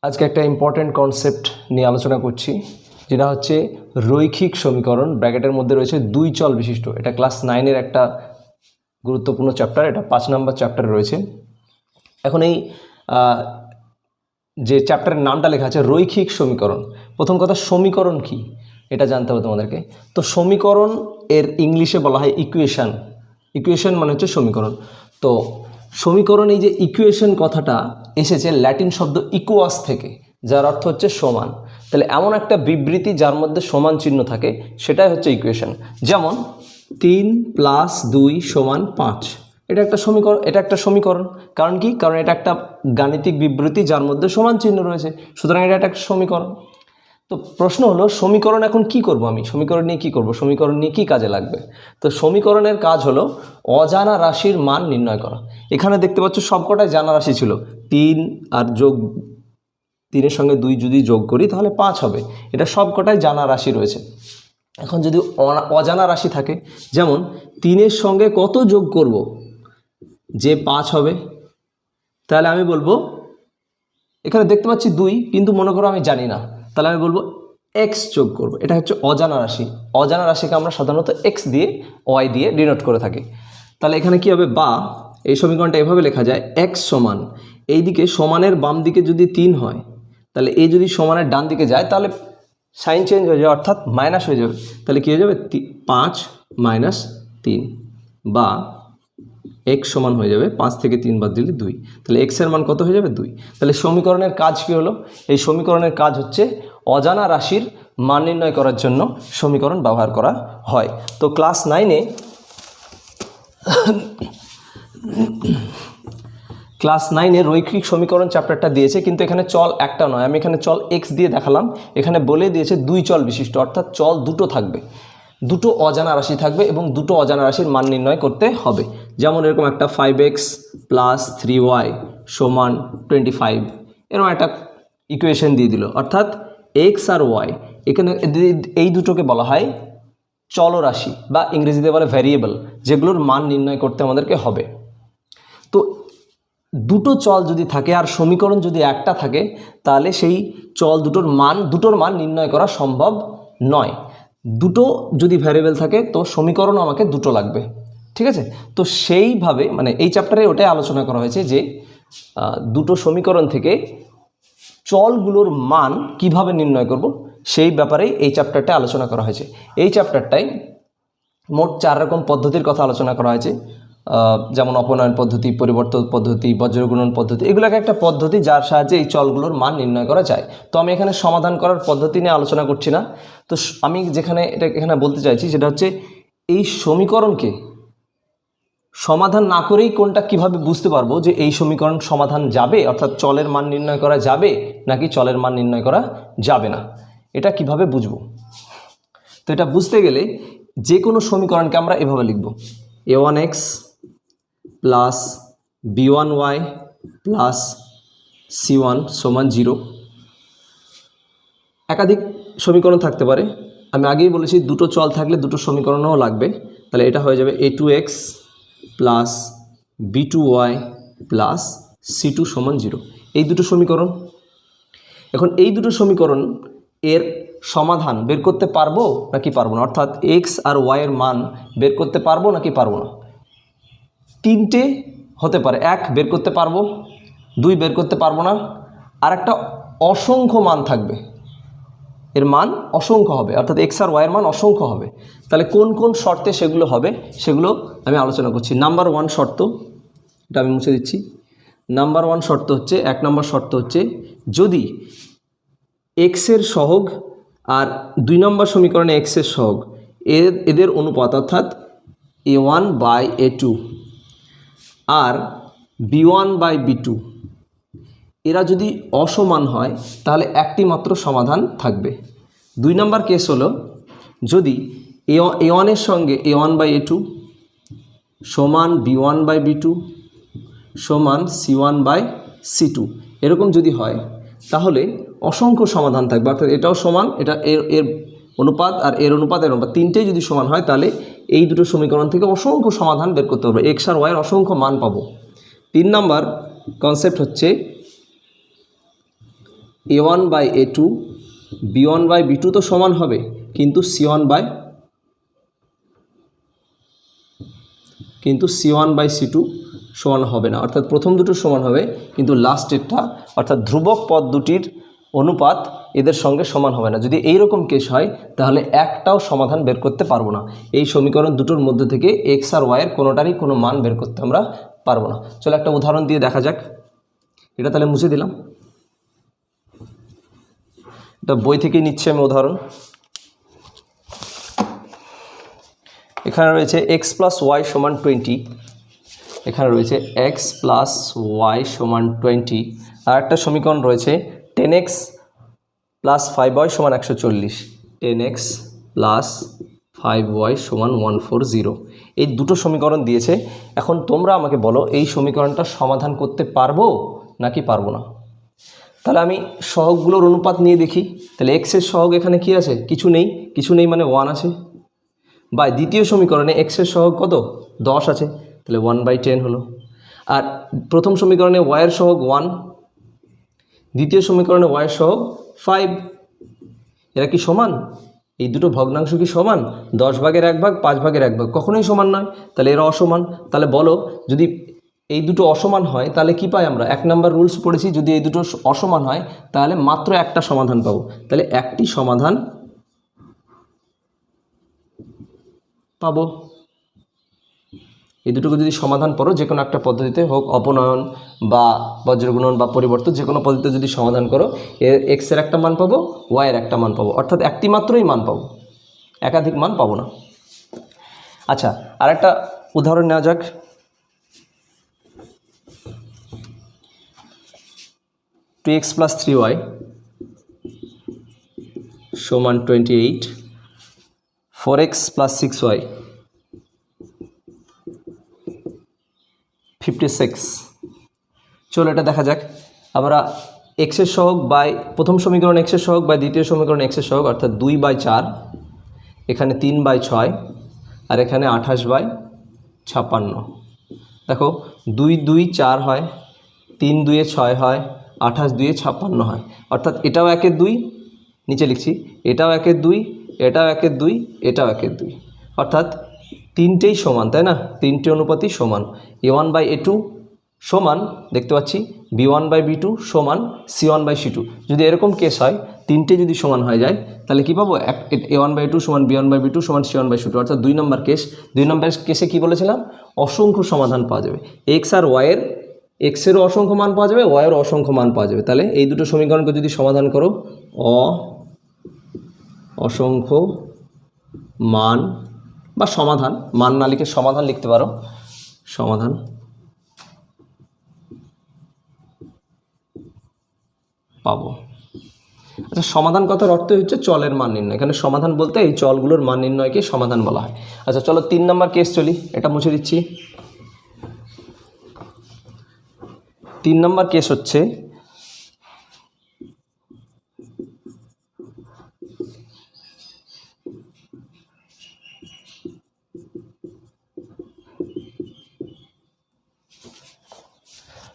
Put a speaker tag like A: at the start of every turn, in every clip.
A: আজকে একটা important concept নিয়ে আলোচনা করছি, যেটা হচ্ছে রৈখিক সমীকরণ। ব্র্যাকেটের মধ্যে রয়েছে দুই চল বিশিষ্ট। এটা ক্লাস 9-এর একটা গুরুত্বপূর্ণ চ্যাপ্টার, এটা 5 নম্বর চ্যাপ্টারে রয়েছে। এখন এই যে চ্যাপ্টারের নামটা লেখা আছে রৈখিক সমীকরণ। প্রথম কথা, সমীকরণ কি এটা জানতে হবে তোমাদেরকে। তো সমীকরণ এর ইংলিশে বলা হয় ইকুয়েশন। ইকুয়েশন মানে হচ্ছে সমীকরণ। তো সমীকরণ, এই যে ইকুয়েশন কথাটা এসেছে ল্যাটিন শব্দ ইকুয়াস থেকে, যার অর্থ হচ্ছে সমান। তাহলে এমন একটা বিবৃতি যার মধ্যে সমান চিহ্ন থাকে, সেটাই হচ্ছে ইকুয়েশন। যেমন 3 + 2 = 5, এটা একটা সমীকরণ। এটা একটা সমীকরণ। কারণ কি? কারণ এটা একটা গাণিতিক বিবৃতি যার মধ্যে সমান চিহ্ন রয়েছে, সুতরাং এটা একটা সমীকরণ। তো প্রশ্ন হলো, সমীকরণ এখন কি করব আমি? সমীকরণ নিয়ে কি করব? সমীকরণ নিয়ে কি কাজে লাগবে? তো সমীকরণের কাজ হলো অজানা রাশির মান নির্ণয় করা। এখানে দেখতে পাচ্ছ সবকটাই জানা রাশি ছিল। 3 আর যোগ 3-এর সঙ্গে 2 যদি যোগ করি তাহলে 5 হবে। এটা সবকটাই জানা রাশি রয়েছে। এখন যদি অজানা রাশি থাকে, যেমন 3-এর সঙ্গে কত যোগ করব যে 5 হবে, তাহলে আমি বলবো, এখানে দেখতে পাচ্ছি 2, কিন্তু মনে করো আমি জানি না, তাহলে আমি বলবো x যোগ করব। এটা হচ্ছে অজানা রাশি। অজানা রাশিকে আমরা সাধারণত x দিয়ে, y দিয়ে ডিনোট করে থাকি। তাহলে এখানে কি হবে? বা এই সমীকরণটা এভাবে লেখা যায়, x সমান, এইদিকে সমানের বাম দিকে যদি 3 হয়, তাহলে এই যদি সমানের ডান দিকে যায় তাহলে সাইন চেঞ্জ হয়ে যাবে, অর্থাৎ মাইনাস হয়ে যাবে। তাহলে কী হয়ে যাবে? 5 - 3, বা x সমান হয়ে যাবে 5 থেকে 3 বাদ দিলে 2। তাহলে x এর মান কত হয়ে যাবে? 2। তাহলে সমীকরণের কাজ কি হলো? এই সমীকরণের কাজ হচ্ছে অজানা রাশির মান নির্ণয় করার জন্য সমীকরণ ব্যবহার করা হয়। তো ক্লাস 9-এ রৈখিক সমীকরণ চ্যাপ্টারটা দিয়েছে, কিন্তু এখানে চল একটা নয়। আমি এখানে চল x দিয়ে দেখালাম, এখানে বলে দিয়েছে দুই চল বিশিষ্ট, অর্থাৎ চল দুটো থাকবে, দুটো অজানা রাশি থাকবে এবং দুটো অজানা রাশির মান নির্ণয় করতে হবে। যেমন এরকম একটা 5x + 3y = 25, এরকম একটা ইকুয়েশন দিয়ে দিল। অর্থাৎ x আর y, এখানে এই দুটোকে বলা হয় চলরাশি, বা ইংরেজিতে বলে ভ্যারিয়েবল, যেগুলোর মান নির্ণয় করতে আমাদেরকে হবে। তো দুটো চল যদি থাকে আর সমীকরণ যদি একটা থাকে, তাহলে সেই চল দুটোর মান নির্ণয় করা সম্ভব নয়। দুটো যদি ভ্যারিয়েবল থাকে তো সমীকরণ আমাকে দুটো লাগবে, ঠিক আছে? তো সেইভাবে মানে এই চ্যাপ্টারে ওটাই আলোচনা করা হয়েছে যে দুটো সমীকরণ থেকে চলগুলোর মান কিভাবে নির্ণয় করব, সেই ব্যাপারেই এই চ্যাপ্টারটা আলোচনা করা হয়েছে। এই চ্যাপ্টারটায় মোট 4 রকম পদ্ধতির কথা আলোচনা করা হয়েছে, যেমন অপনয়ন পদ্ধতি, পরিবর্তন পদ্ধতি, বজ্রগুণন পদ্ধতি। এগুলোকে একটা পদ্ধতি যার সাহায্যে এই চলগুলোর মান নির্ণয় করা যায়। তো আমি এখানে সমাধান করার পদ্ধতি নিয়ে আলোচনা করছি না। তো আমি এখানে বলতে চাইছি সেটা হচ্ছে, এই সমীকরণকে সমাধান না করেই কোনটা কিভাবে বুঝতে পারবো যে এই সমীকরণ সমাধান যাবে, অর্থাৎ চলের মান নির্ণয় করা যাবে নাকি চলের মান নির্ণয় করা যাবে না, এটা কিভাবে বুঝবো? তো এটা বুঝতে গেলে যে কোনো সমীকরণকে আমরা এভাবে লিখব, a1x + b1y + c1 = 0। একাধিক সমীকরণ থাকতে পারে। আমি আগেই বলেছি দুটো চল থাকলে দুটো সমীকরণও লাগবে। তাহলে এটা হয়ে যাবে a2x + b2y + c2 = 0। এই দুটো সমীকরণ। এখন এই দুটো সমীকরণ এর সমাধান বের করতে পারবো নাকি পারবো না, অর্থাৎ x আর y এর মান বের করতে পারবো নাকি পারবো না। 3টে হতে পারে, 1 বের করতে পারবো, 2 বের করতে পারবো না, আর একটা অসংখ্য মান থাকবে, এর মান অসংখ্য হবে, অর্থাৎ x আর y এর মান অসংখ্য হবে। তাহলে কোন কোন শর্তে সেগুলো হবে সেগুলো আমি আলোচনা করছি। নাম্বার 1 শর্ত, এটা আমি মুছে দিচ্ছি। নাম্বার 1 শর্ত হচ্ছে, 1 নম্বর শর্ত হচ্ছে, যদি x এর সহগ আর 2 নম্বর সমীকরণে x এর সহগ এদের অনুপাত, অর্থাৎ a1/a2 আর b1/b2 এরা যদি অসমান হয়, তাহলে একটি মাত্র সমাধান থাকবে। 2 নম্বর কেস হলো, যদি a1 এর সঙ্গে a1/a2 সমান b1/b2 সমান c1/c2 এরকম যদি হয়, তাহলে অসংখ্য সমাধান থাকবে, অর্থাৎ এটাও সমান, এটা এর অনুপাত আর এর অনুপাত, তিনটেই যদি সমান হয়, তাহলে এই দুটো সমীকরণ থেকে অসংখ্য সমাধান বের করতে পারবো, x আর y এর অসংখ্য মান পাবো। 3 নম্বর কনসেপ্ট হচ্ছে, a1 by a2 b1 by b2 তো সমান হবে, কিন্তু c1 বাই c2 সমান হবে না। অর্থাৎ প্রথম দুটো সমান হবে, কিন্তু লাস্টেরটা অর্থাৎ ধ্রুবক পদ দুটির অনুপাত এদের সঙ্গে সমান হবে না। যদি এই রকম কেস হয় তাহলে একটাও সমাধান বের করতে পারবো না। এই সমীকরণ দুটোর মধ্যে থেকে এক্স আর ওয়াইয়ের কোনোটারই কোনো মান বের করতে আমরা পারবো না। চলো একটা উদাহরণ দিয়ে দেখা যাক। এটা তাহলে মুছে দিলাম, এটা বই থেকেই নিচ্ছি আমি উদাহরণ। এখানে রয়েছে এক্স প্লাস ওয়াই সমান 20, এখানে রয়েছে এক্স প্লাস ওয়াই সমান 20, আর একটা সমীকরণ রয়েছে 10x প্লাস 5y সমান 140, 10x প্লাস 5y সমান 140। এই দুটো সমীকরণ দিয়েছে। এখন তোমরা আমাকে বলো এই সমীকরণটা সমাধান করতে পারবো নাকি পারবো না। তাহলে আমি সহগগুলোর অনুপাত নিয়ে দেখি। তাহলে এক্সের সহগ এখানে কি আছে? কিছু নেই মানে 1 আছে। বাই দ্বিতীয় সমীকরণে এক্সের সহগ কত? 10 আছে, তাহলে 1/10 হলো। আর প্রথম সমীকরণে ওয়াইয়ের সহগ 1, দ্বিতীয় সমীকরণে ওয়াইয়ের সহগ 5। এরা কি সমান? এই দুটো ভগ্নাংশ কি সমান? 10 ভাগের 1 ভাগ, 5 ভাগের 1 ভাগ কখনোই সমান নয়, তাহলে এরা অসমান। তাহলে বলো যদি এই দুটো অসমান হয় তাহলে কি পাই আমরা? 1 নাম্বার রুলস পড়েছি, যদি এই দুটো অসমান হয় তাহলে মাত্র একটা সমাধান পাবো। তাহলে একটি সমাধান পাবো। এই দুটোকে যদি সমাধান করো যে কোনো একটা পদ্ধতিতে হোক, অপনয়ন বা বজ্রগুণন বা পরিবর্তন, যে কোনো পদ্ধতিতে যদি সমাধান করো এক্সের একটা মান পাবো, ওয়াইয়ের একটা মান পাবো, অর্থাৎ একটি মাত্রই মান পাবো, একাধিক মান পাবো না। আচ্ছা, আর একটা উদাহরণ নেওয়া যাক। টু এক্স প্লাস 3y সমান 28, 4x প্লাস 6y 56। চলো এটা দেখা যাক। আমরা এক্সের সহগ বাই প্রথম সমীকরণ এক্সের সহগ বাই দ্বিতীয় সমীকরণ এক্সের সহগ, অর্থাৎ 2/4, এখানে 3/6 আর এখানে 28/56। দেখো 2 2 4 হয়, 3 2 6 হয়, 28 2 56 হয়, অর্থাৎ এটাও 1 2, নিচে লিখছি এটাও 1 2, এটাও 1 2, এটাও 1 2, অর্থাৎ তিনটেই সমান, তাই না? তিনটে অনুপাতই সমান। a1/a2 সমান দেখতে পাচ্ছি b1/b2 সমান c1/c2। যদি এরকম কেস হয়, তিনটে যদি সমান হয়ে যায় তাহলে কি পাবো? a1/a2 সমান b1/b2 সমান c1/c2, অর্থাৎ 2 নম্বর কেস। 2 নম্বর কেসে কি বলেছিলাম? অসংখ্য সমাধান পাওয়া যাবে। এক্স আর ওয়াইয়ের, এক্সেরও অসংখ্য মান পাওয়া যাবে, ওয়াইয়েরও অসংখ্য মান পাওয়া যাবে। তাহলে এই দুটো সমীকরণকে যদি সমাধান করো, অসংখ্য মান বা সমাধান, মান না লিখে সমাধান লিখতে পারো, সমাধান পাবো। আচ্ছা, সমাধান কথার অর্থ হচ্ছে চলের মান নির্ণয়। এখানে সমাধান বলতে এই চলগুলোর মান নির্ণয়কে সমাধান বলা হয়। আচ্ছা চলো 3 নম্বর কেস চলি, এটা মুছে দিচ্ছি। 3 নম্বর কেস হচ্ছে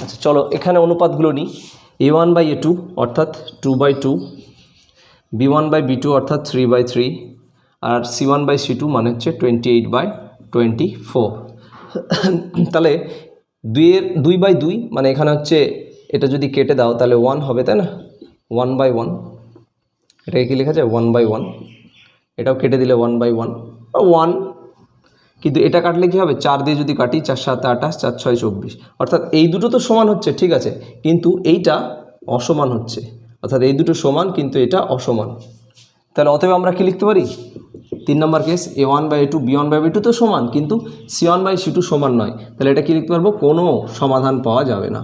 A: আচ্ছা চলো এখানে অনুপাতগুলো নিই। a1/a2 অর্থাৎ 2/2, b1/b2 অর্থাৎ 3/3, আর c1/c2 মানে হচ্ছে 28/24। তাহলে 2/2 মানে এখানে হচ্ছে এটা যদি কেটে দাও তাহলে 1 হবে, তাই না? 1/1, এটাকে কি লেখা যায়? 1/1। এটাও কেটে দিলে 1/1 1, কিন্তু এটা কাটলে কী হবে? 4 দিয়ে যদি কাটি, 4 7 28, 4 6 24, অর্থাৎ এই দুটো তো সমান হচ্ছে, ঠিক আছে, কিন্তু এইটা অসমান হচ্ছে, অর্থাৎ এই দুটো সমান কিন্তু এটা অসমান। তাহলে অতএব আমরা কি লিখতে পারি? 3 নম্বর কেস a1/a2 b1/b2 তো সমান, কিন্তু c1/c2 সমান নয়। তাহলে এটা কি লিখতে পারবো? কোনো সমাধান পাওয়া যাবে না,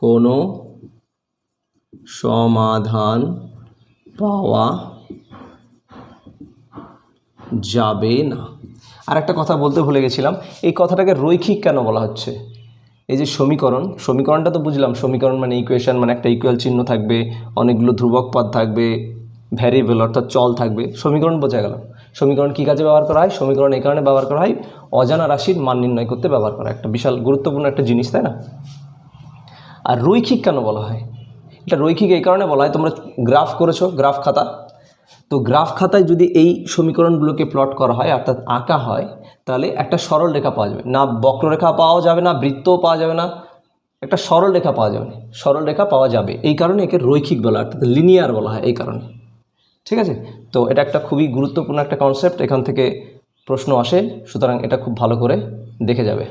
A: কোনো সমাধান পাওয়া যাবে না। আর একটা কথা বলতে ভুলে গেছিলাম, এই কথাটাকে রৈখিক কেন বলা হচ্ছে? এই যে সমীকরণটা তো বুঝলাম, সমীকরণ মানে ইকুয়েশন, মানে একটা ইকুয়াল চিহ্ন থাকবে, অনেকগুলো ধ্রুবক পদ থাকবে, ভ্যারিয়েবল অর্থাৎ চল থাকবে, সমীকরণ বোঝা গেল। সমীকরণ কী কাজে ব্যবহার করা হয়? সমীকরণ এই কারণে ব্যবহার করা হয় অজানা রাশির মান নির্ণয় করতে ব্যবহার করা, একটা বিশাল গুরুত্বপূর্ণ একটা জিনিস, তাই না? আর রৈখিক কেন বলা হয়? এটা রৈখিক এই কারণে বলা হয়, তোমরা গ্রাফ করেছো, গ্রাফ খাতা, তো গ্রাফ খাতায় যদি এই সমীকরণগুলোকে প্লট করা হয় অর্থাৎ আঁকা হয়, তাহলে একটা সরল রেখা পাওয়া যাবে না, বক্ররেখা পাওয়া যাবে না, বৃত্তও পাওয়া যাবে না, একটা সরল রেখা পাওয়া যাবে, সরল রেখা পাওয়া যাবে, এই কারণে একে রৈখিক বলা অর্থাৎ লিনিয়ার বলা হয় এই কারণে। ঠিক আছে, তো এটা একটা খুবই গুরুত্বপূর্ণ একটা কনসেপ্ট, এখান থেকে প্রশ্ন আসে, সুতরাং এটা খুব ভালো করে দেখে যাবে।